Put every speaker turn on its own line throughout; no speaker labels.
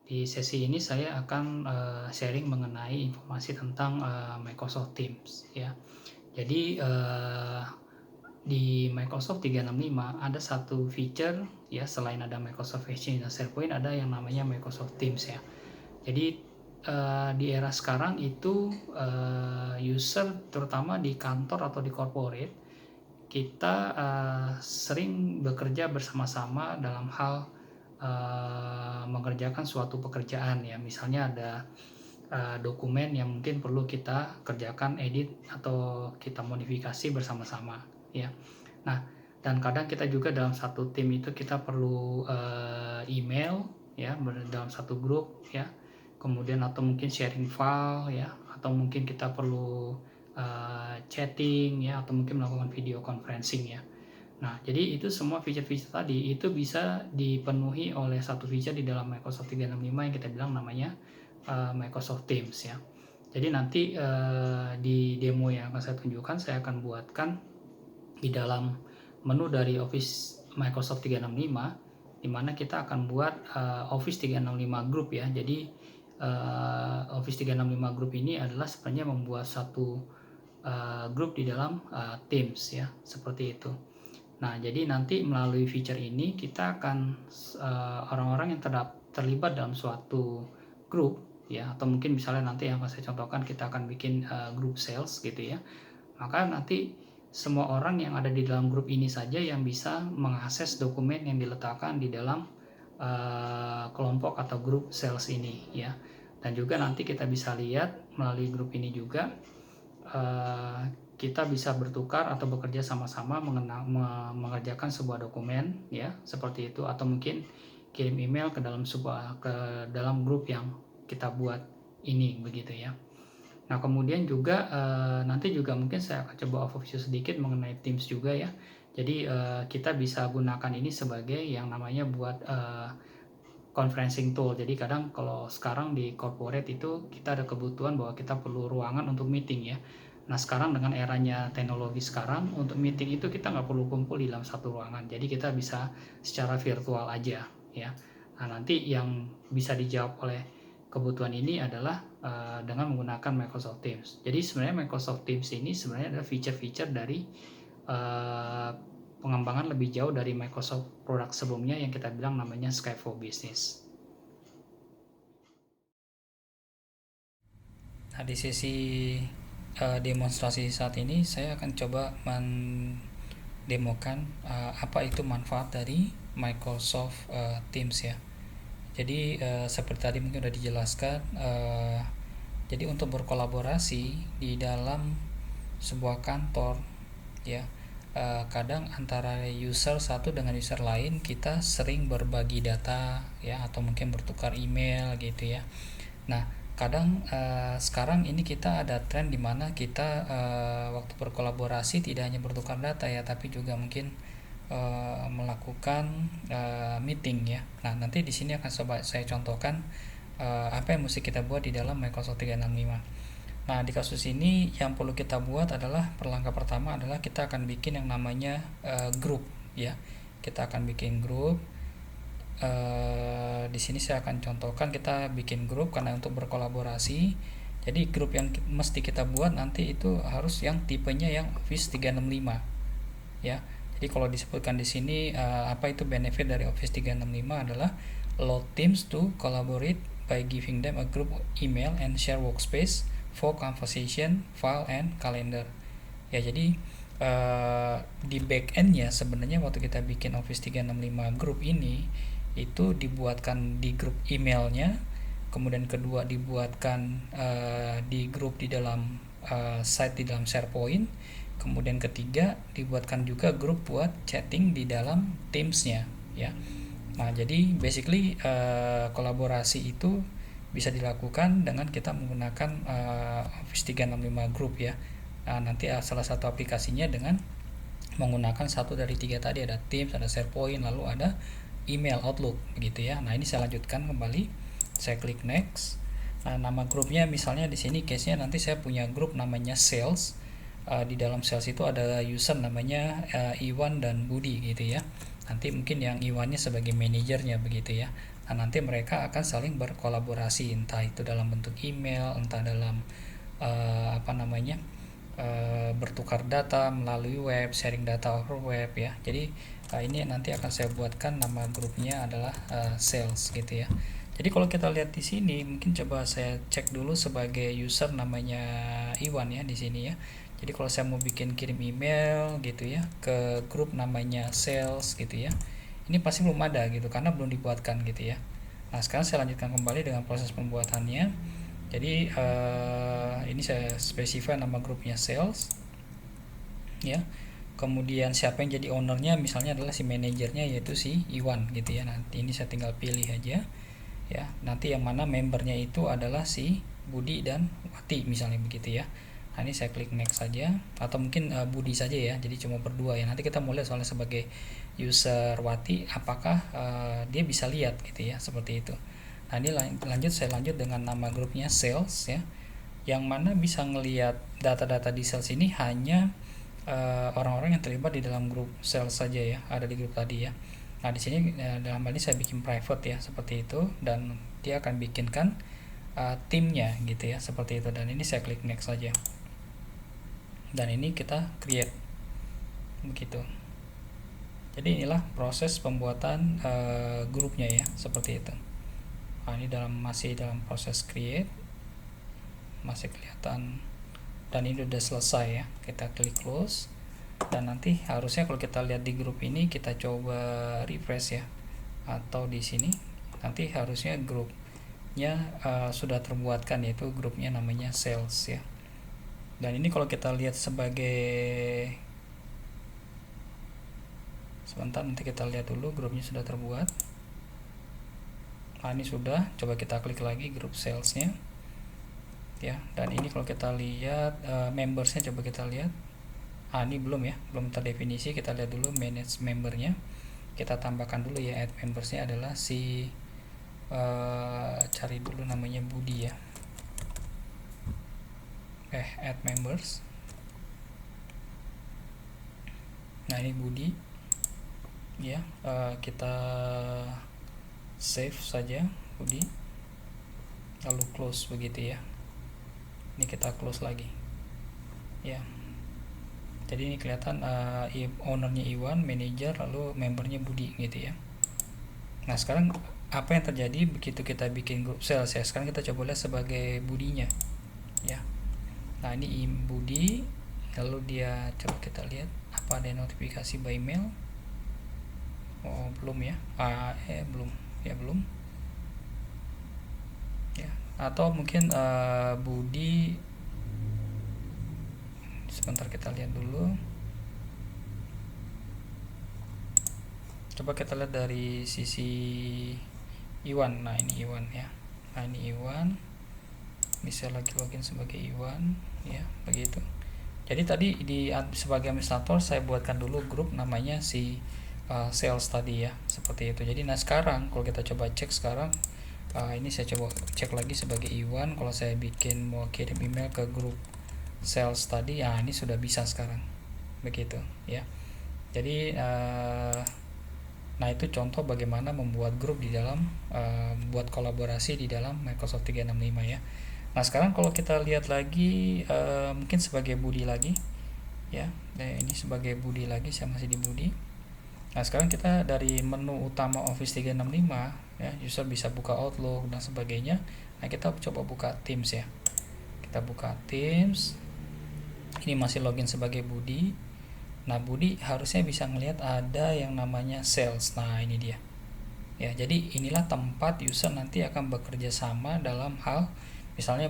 Di sesi ini saya akan sharing mengenai informasi tentang Microsoft Teams ya. Jadi di Microsoft 365 ada satu feature ya, selain ada Microsoft Exchange dan SharePoint, ada yang namanya Microsoft Teams ya. Jadi di era sekarang itu user terutama di kantor atau di corporate, kita sering bekerja bersama-sama dalam hal mengerjakan suatu pekerjaan ya. Misalnya ada dokumen yang mungkin perlu kita kerjakan edit atau kita modifikasi bersama-sama ya. Nah, dan kadang kita juga dalam satu tim itu kita perlu email ya, dalam satu grup ya. Kemudian atau mungkin sharing file ya, atau mungkin kita perlu chatting ya, atau mungkin melakukan video conferencing ya. Nah, jadi itu semua feature-feature tadi itu bisa dipenuhi oleh satu feature di dalam Microsoft 365 yang kita bilang namanya Microsoft Teams ya. Jadi nanti di demo yang akan saya tunjukkan, saya akan buatkan di dalam menu dari Office Microsoft 365, di mana kita akan buat Office 365 Group ya. Jadi Office 365 Group ini adalah sebenarnya membuat satu grup di dalam Teams ya, seperti itu. Nah, jadi nanti melalui feature ini kita akan orang-orang yang terlibat dalam suatu grup ya, atau mungkin misalnya nanti yang akan saya contohkan, kita akan bikin grup sales gitu ya. Maka nanti semua orang yang ada di dalam grup ini saja yang bisa mengakses dokumen yang diletakkan di dalam kelompok atau grup sales ini ya. Dan juga nanti kita bisa lihat melalui grup ini juga kita bisa bertukar atau bekerja sama-sama mengerjakan sebuah dokumen ya, seperti itu, atau mungkin kirim email ke dalam grup yang kita buat ini begitu ya. Nah, kemudian juga nanti juga mungkin saya akan coba overview sedikit mengenai Teams juga ya. Jadi kita bisa gunakan ini sebagai yang namanya buat conferencing tool. Jadi kadang kalau sekarang di corporate itu kita ada kebutuhan bahwa kita perlu ruangan untuk meeting ya. Nah, sekarang dengan eranya teknologi sekarang, untuk meeting itu kita nggak perlu kumpul di dalam satu ruangan. Jadi kita bisa secara virtual aja ya. Nah, nanti yang bisa dijawab oleh kebutuhan ini adalah dengan menggunakan Microsoft Teams. Jadi sebenarnya Microsoft Teams ini sebenarnya adalah feature-feature dari pengembangan lebih jauh dari Microsoft produk sebelumnya yang kita bilang namanya Skype for Business. Nah, di sesi demonstrasi saat ini saya akan coba mendemokan apa itu manfaat dari Microsoft Teams ya. Jadi seperti tadi mungkin sudah dijelaskan, jadi untuk berkolaborasi di dalam sebuah kantor ya, kadang antara user satu dengan user lain kita sering berbagi data ya, atau mungkin bertukar email gitu ya. Nah, kadang sekarang ini kita ada tren di mana kita waktu berkolaborasi tidak hanya bertukar data ya, tapi juga mungkin melakukan meeting ya. Nah, nanti di sini akan coba saya contohkan apa yang mesti kita buat di dalam Microsoft 365. Nah, di kasus ini yang perlu kita buat adalah, langkah pertama adalah kita akan bikin yang namanya grup ya. Kita akan bikin grup. Di sini saya akan contohkan kita bikin grup karena untuk berkolaborasi. Jadi grup yang mesti kita buat nanti itu harus yang tipenya yang Office 365 ya. Jadi kalau disebutkan di sini apa itu benefit dari Office 365 adalah allow teams to collaborate by giving them a group email and share workspace for conversation, file, and calendar. Ya, jadi di back end-nya sebenarnya waktu kita bikin Office 365 group ini itu dibuatkan di grup emailnya, kemudian kedua dibuatkan di grup di dalam site di dalam SharePoint, kemudian ketiga dibuatkan juga grup buat chatting di dalam Teams-nya ya. Nah, jadi basically kolaborasi itu bisa dilakukan dengan kita menggunakan Office 365 Group ya. Nah, nanti salah satu aplikasinya dengan menggunakan satu dari tiga tadi, ada Teams, ada SharePoint, lalu ada email Outlook gitu ya. Nah, ini saya lanjutkan kembali. Saya klik next. Nah, nama grupnya misalnya di sini case-nya nanti saya punya grup namanya sales. Di dalam sales itu ada user namanya Iwan dan Budi gitu ya. nanti mungkin yang Iwannya sebagai manajernya begitu ya. Nah, nanti mereka akan saling berkolaborasi, entah itu dalam bentuk email, entah dalam bertukar data melalui web, sharing data over web ya. Jadi ini nanti akan saya buatkan nama grupnya adalah sales gitu ya. Jadi kalau kita lihat di sini, mungkin coba saya cek dulu sebagai user namanya Iwan ya di sini ya. Jadi kalau saya mau bikin kirim email gitu ya ke grup namanya sales gitu ya, ini pasti belum ada gitu karena belum dibuatkan gitu ya. Nah, sekarang saya lanjutkan kembali dengan proses pembuatannya. Jadi ini saya spesify nama grupnya sales ya. Kemudian siapa yang jadi ownernya, misalnya adalah si manajernya yaitu si Iwan gitu ya. Nanti ini saya tinggal pilih aja ya. Nanti yang mana membernya itu adalah si Budi dan Wati misalnya begitu ya. Nah, ini saya klik next saja, atau mungkin Budi saja ya, jadi cuma berdua ya. Nanti kita mau lihat soalnya sebagai user Wati apakah dia bisa lihat gitu ya, seperti itu. Nah, ini saya lanjut dengan nama grupnya sales ya, yang mana bisa ngelihat data-data di sales ini hanya orang-orang yang terlibat di dalam grup sales saja ya, ada di grup tadi ya. Nah, di sini dalam hal ini saya bikin private ya, seperti itu, dan dia akan bikinkan timnya gitu ya, seperti itu. Dan ini saya klik next saja. Dan ini kita create begitu. Jadi inilah proses pembuatan grupnya ya, seperti itu. Nah, ini masih dalam proses create, masih kelihatan, dan ini udah selesai ya. Kita klik close, dan nanti harusnya kalau kita lihat di grup ini, kita coba refresh ya, atau di sini nanti harusnya grupnya sudah terbuatkan, yaitu grupnya namanya sales ya. Dan ini kalau kita lihat sebagai, sebentar, nanti kita lihat dulu grupnya sudah terbuat. Nah, ini sudah, coba kita klik lagi grup salesnya ya. Dan ini kalau kita lihat membersnya, coba kita lihat. Ini belum ya, belum terdefinisi. Kita lihat dulu manage membernya, kita tambahkan dulu ya. Add membersnya adalah si cari dulu namanya Budi ya. Add members. Nah, ini Budi ya. Kita save saja Budi, lalu close begitu ya. Ini kita close lagi ya. Jadi ini kelihatan ownernya Iwan, manager, lalu membernya Budi gitu ya. Nah, sekarang apa yang terjadi begitu kita bikin grup sales ya? Sekarang kita coba lihat sebagai Budinya ya. Nah, ini Budi, lalu dia, coba kita lihat apa ada notifikasi by mail. Oh, belum ya. Belum ya, belum ya. Atau mungkin Budi, sebentar kita lihat dulu. Coba kita lihat dari sisi Iwan. Nah, ini Iwan ya. Nah, ini Iwan. Ini saya lagi login sebagai Iwan ya, begitu. Jadi tadi sebagai administrator saya buatkan dulu grup namanya si sales tadi ya, seperti itu. Jadi nah, sekarang kalau kita coba cek sekarang, ini saya coba cek lagi sebagai Iwan. Kalau saya bikin mau kirim email ke grup sales tadi, ini sudah bisa sekarang begitu ya. Jadi nah, itu contoh bagaimana membuat grup di dalam buat kolaborasi di dalam Microsoft 365 ya. Nah, sekarang kalau kita lihat lagi mungkin sebagai Budi lagi ya. Ini sebagai Budi lagi, saya masih di Budi. Nah, sekarang kita dari menu utama Office 365 ya, user bisa buka Outlook dan sebagainya. Nah, kita coba buka Teams ya. Kita buka Teams. Ini masih login sebagai Budi. Nah, Budi harusnya bisa melihat ada yang namanya sales. Nah, ini dia ya. Jadi inilah tempat user nanti akan bekerja sama dalam hal misalnya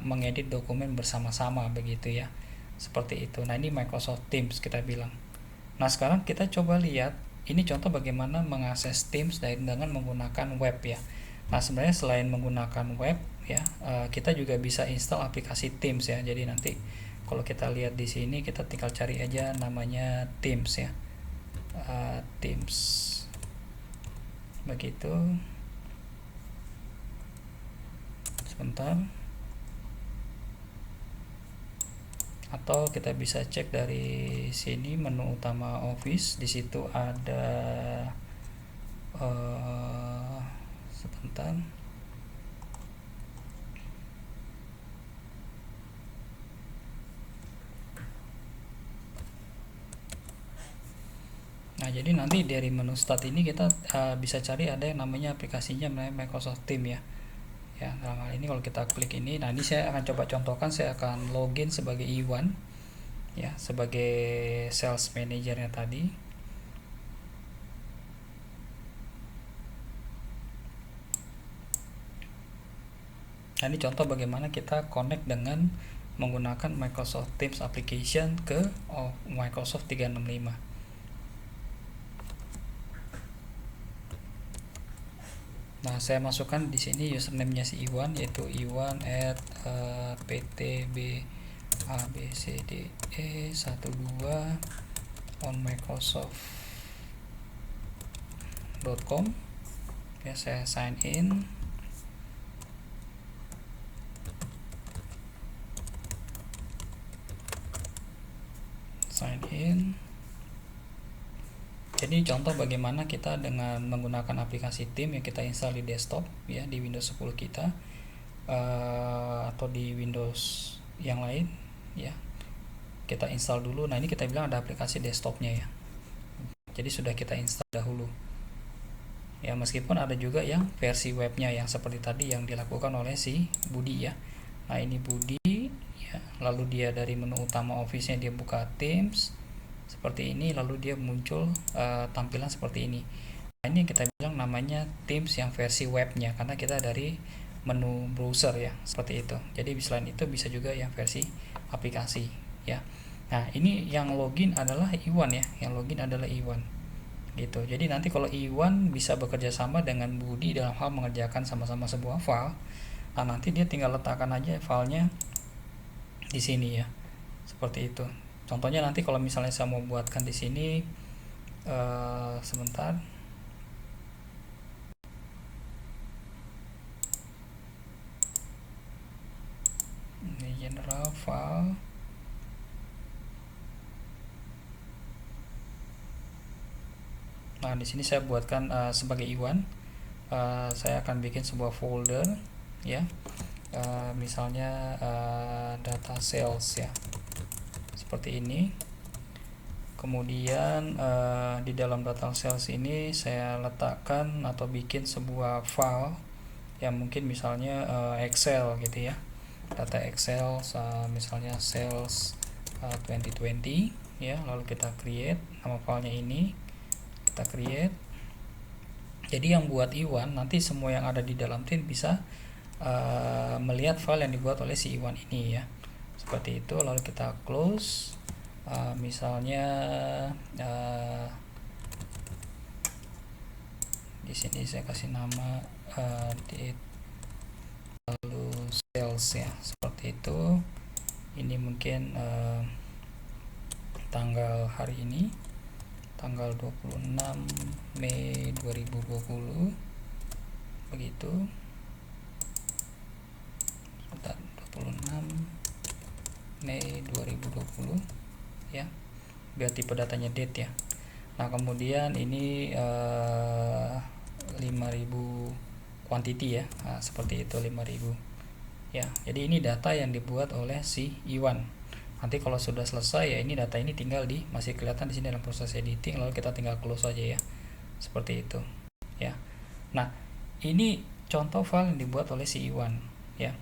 mengedit dokumen bersama-sama begitu ya, seperti itu. Nah, ini Microsoft Teams kita bilang. Nah, sekarang kita coba lihat ini contoh bagaimana mengakses Teams dengan menggunakan web ya. Nah, sebenarnya selain menggunakan web ya, kita juga bisa install aplikasi Teams ya. Jadi nanti kalau kita lihat di sini, kita tinggal cari aja namanya Teams ya. Teams begitu. Sebentar. atau kita bisa cek dari sini menu utama Office. Di situ ada sebentar. Nah, jadi nanti dari menu Start ini kita bisa cari ada yang namanya aplikasinya Microsoft Teams ya. Ya, dalam hal ini kalau kita klik ini, nah ini saya akan coba contohkan, saya akan login sebagai Iwan ya, sebagai sales manajernya tadi. Nah, ini contoh bagaimana kita connect dengan menggunakan Microsoft Teams application ke Microsoft 365. Nah, saya masukkan di sini username-nya si Iwan, yaitu iwan@ptbabcde12 on microsoft.com. Ya, saya sign in. Jadi contoh bagaimana kita dengan menggunakan aplikasi Teams yang kita install di desktop ya, di Windows 10 kita atau di Windows yang lain ya, kita install dulu. Nah, ini kita bilang ada aplikasi desktopnya ya, jadi sudah kita install dahulu ya, meskipun ada juga yang versi webnya yang seperti tadi yang dilakukan oleh si Budi ya. Nah, ini Budi ya, lalu dia dari menu utama Office-nya dia buka Teams seperti ini, lalu dia muncul tampilan seperti ini. Nah, ini yang kita bilang namanya Teams yang versi webnya, karena kita dari menu browser ya, seperti itu. Jadi selain itu bisa juga yang versi aplikasi ya. Nah, ini yang login adalah Iwan ya, yang login adalah Iwan gitu. Jadi nanti kalau Iwan bisa bekerja sama dengan Budi dalam hal mengerjakan sama-sama sebuah file, nah nanti dia tinggal letakkan aja filenya di sini ya, seperti itu. Contohnya nanti kalau misalnya saya mau buatkan di sini, sebentar. Ini general file. Nah, di sini saya buatkan sebagai Iwan. Saya akan bikin sebuah folder ya. Misalnya data sales ya. Seperti ini. Kemudian di dalam data sales ini saya letakkan atau bikin sebuah file yang mungkin misalnya Excel gitu ya, data Excel misalnya sales 2020 ya, lalu kita create nama filenya ini, kita create. Jadi yang buat Iwan nanti semua yang ada di dalam tim bisa melihat file yang dibuat oleh si Iwan ini ya, seperti itu. Lalu kita close. Misalnya di sini saya kasih nama date lalu sales ya, seperti itu. Ini mungkin tanggal hari ini tanggal 26 Mei 2020 begitu. 26 Mei 2020 ya, biar tipe datanya date ya. Nah, kemudian ini 5000 quantity ya, nah, seperti itu 5000 ya. Jadi ini data yang dibuat oleh si Iwan. Nanti kalau sudah selesai ya, ini data ini tinggal masih kelihatan di sini dalam proses editing, lalu kita tinggal close aja ya, seperti itu ya. Nah, ini contoh file yang dibuat oleh si Iwan ya.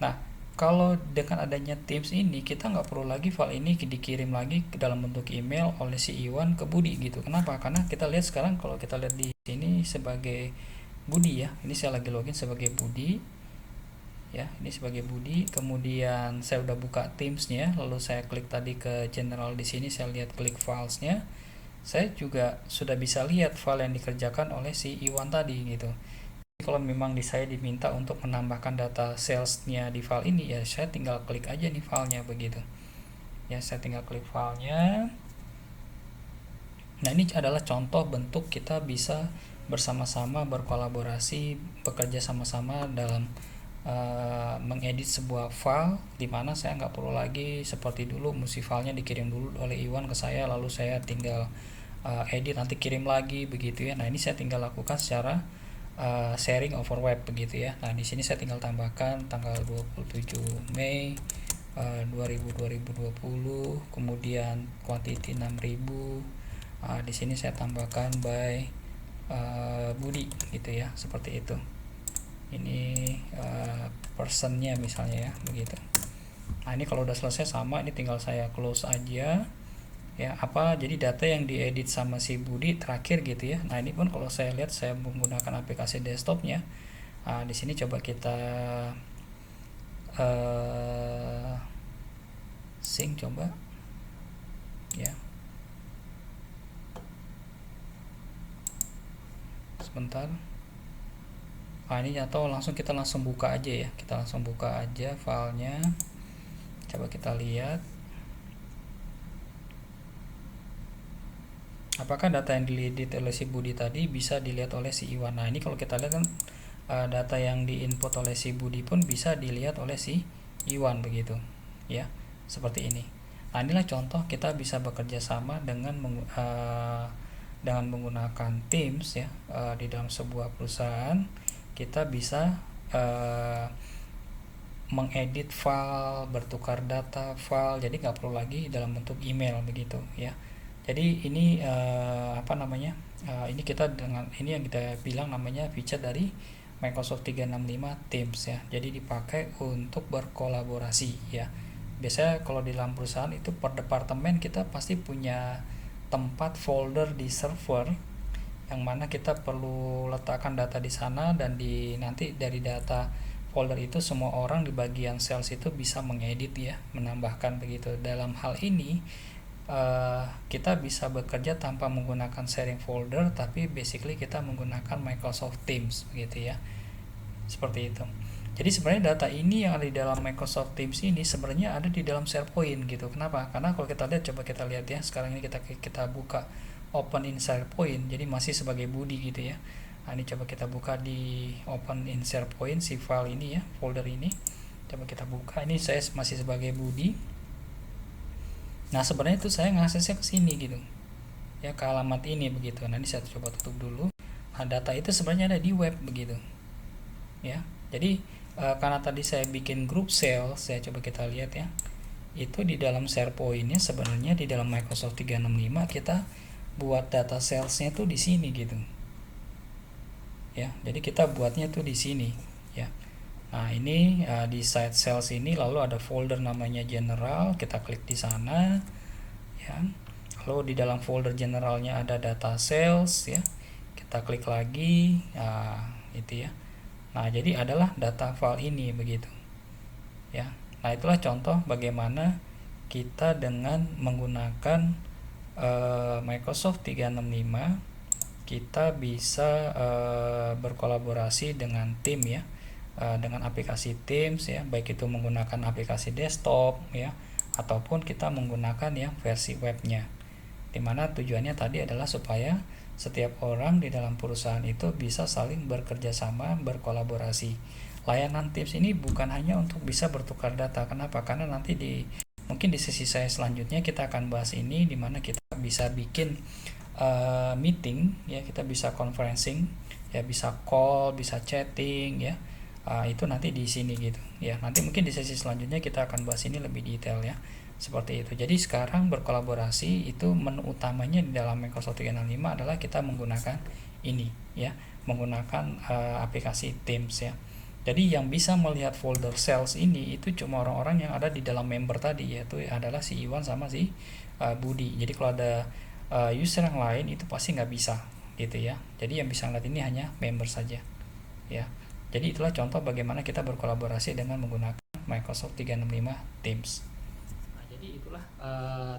Nah, kalau dengan adanya Teams ini kita nggak perlu lagi file ini dikirim lagi ke dalam bentuk email oleh si Iwan ke Budi gitu. Kenapa? Karena kita lihat sekarang, kalau kita lihat di sini sebagai Budi ya, ini saya lagi login sebagai Budi ya, ini sebagai Budi. Kemudian saya udah buka Teams-nya, lalu saya klik tadi ke general, di sini saya lihat klik files-nya, saya juga sudah bisa lihat file yang dikerjakan oleh si Iwan tadi gitu. Kalau memang saya diminta untuk menambahkan data sales-nya di file ini ya, saya tinggal klik aja nih filenya begitu ya, saya tinggal klik filenya. Nah, ini adalah contoh bentuk kita bisa bersama-sama berkolaborasi, bekerja sama-sama dalam mengedit sebuah file, dimana saya nggak perlu lagi seperti dulu mesti filenya dikirim dulu oleh Iwan ke saya, lalu saya tinggal edit nanti kirim lagi begitu ya. Nah ini saya tinggal lakukan secara sharing over web begitu ya. Nah di sini saya tinggal tambahkan tanggal 27 Mei 2020, kemudian quantity 6000. Di sini saya tambahkan by Budi gitu ya, seperti itu. Ini personnya misalnya ya begitu. Nah ini kalau udah selesai sama, ini tinggal saya close aja ya. Jadi data yang diedit sama si Budi terakhir gitu ya. Nah ini pun kalau saya lihat saya menggunakan aplikasi desktopnya. Di sini coba kita sync coba ya, sebentar. Ini atau kita langsung buka aja ya, kita langsung buka aja filenya, coba kita lihat apakah data yang diedit oleh si Budi tadi bisa dilihat oleh si Iwan. Nah ini kalau kita lihat kan data yang diinput oleh si Budi pun bisa dilihat oleh si Iwan begitu ya, seperti ini. Nah inilah contoh kita bisa bekerja sama dengan menggunakan Teams ya. Di dalam sebuah perusahaan kita bisa mengedit file, bertukar data file, jadi nggak perlu lagi dalam bentuk email begitu ya. Jadi ini ini kita dengan ini yang kita bilang namanya feature dari Microsoft 365 Teams ya. Jadi dipakai untuk berkolaborasi ya. Biasanya kalau di dalam perusahaan itu per departemen kita pasti punya tempat folder di server yang mana kita perlu letakkan data di sana, dan nanti dari data folder itu semua orang di bagian sales itu bisa mengedit ya, menambahkan begitu. Dalam hal ini kita bisa bekerja tanpa menggunakan sharing folder, tapi basically kita menggunakan Microsoft Teams gitu ya, seperti itu. Jadi sebenarnya data ini yang ada di dalam Microsoft Teams ini sebenarnya ada di dalam SharePoint gitu. Kenapa? Karena kalau kita lihat, coba kita lihat ya, sekarang ini kita buka open in SharePoint, jadi masih sebagai Budi gitu ya. Nah ini coba kita buka di open in SharePoint si file ini ya, folder ini. Coba kita buka, ini saya masih sebagai Budi. Nah sebenarnya itu saya ngaksesnya ke sini gitu ya, ke alamat ini begitu. Nah ini saya coba tutup dulu. Nah data itu sebenarnya ada di web begitu ya. Jadi karena tadi saya bikin grup sales, saya coba kita lihat ya, itu di dalam SharePoint-nya sebenarnya di dalam Microsoft 365 kita buat data salesnya tuh di sini gitu ya. Jadi kita buatnya tuh di sini ya. Nah ini di site sales ini lalu ada folder namanya general, kita klik di sana ya. Lalu di dalam folder generalnya ada data sales ya, kita klik lagi itu ya. Nah jadi adalah data file ini begitu ya. Nah itulah contoh bagaimana kita dengan menggunakan Microsoft 365 kita bisa berkolaborasi dengan tim ya, dengan aplikasi Teams ya, baik itu menggunakan aplikasi desktop ya, ataupun kita menggunakan ya versi webnya, dimana tujuannya tadi adalah supaya setiap orang di dalam perusahaan itu bisa saling bekerja sama, berkolaborasi. Layanan Teams ini bukan hanya untuk bisa bertukar data. Kenapa? Karena nanti mungkin di sesi saya selanjutnya kita akan bahas ini, dimana kita bisa bikin meeting ya, kita bisa conferencing ya, bisa call, bisa chatting ya. Itu nanti di sini gitu ya. Nanti mungkin di sesi selanjutnya kita akan bahas ini lebih detail ya, seperti itu. Jadi sekarang berkolaborasi itu menu utamanya di dalam Microsoft 365 adalah kita menggunakan ini ya, menggunakan aplikasi Teams ya. Jadi yang bisa melihat folder sales ini itu cuma orang-orang yang ada di dalam member tadi, yaitu adalah si Iwan sama si Budi. Jadi kalau ada user yang lain itu pasti nggak bisa gitu ya. Jadi yang bisa ngeliat ini hanya member saja ya. Jadi itulah contoh bagaimana kita berkolaborasi dengan menggunakan Microsoft 365 Teams. Nah, jadi itulah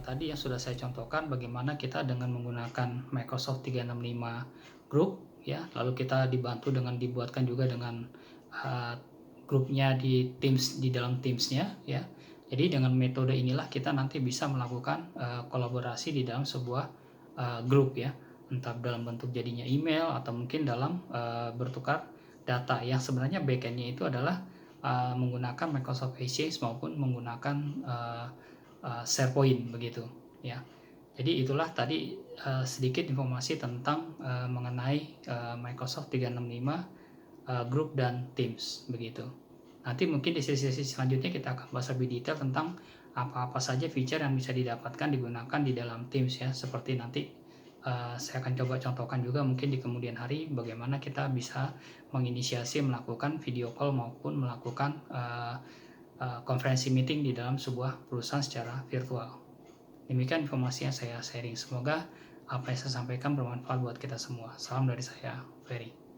tadi yang sudah saya contohkan bagaimana kita dengan menggunakan Microsoft 365 Group ya, lalu kita dibantu dengan dibuatkan juga dengan grupnya di Teams, di dalam Teams-nya ya. Jadi dengan metode inilah kita nanti bisa melakukan kolaborasi di dalam sebuah grup ya, entah dalam bentuk jadinya email atau mungkin dalam bertukar data yang sebenarnya backendnya itu adalah menggunakan Microsoft Exchange maupun menggunakan SharePoint begitu ya. Jadi itulah tadi sedikit informasi tentang mengenai Microsoft 365 Group dan Teams begitu. Nanti mungkin di sesi-sesi selanjutnya kita akan bahas lebih detail tentang apa-apa saja feature yang bisa didapatkan digunakan di dalam Teams ya. Seperti nanti saya akan coba contohkan juga mungkin di kemudian hari bagaimana kita bisa menginisiasi melakukan video call maupun melakukan konferensi meeting di dalam sebuah perusahaan secara virtual. Demikian informasi yang saya sharing. Semoga apa yang saya sampaikan bermanfaat buat kita semua. Salam dari saya, Ferry.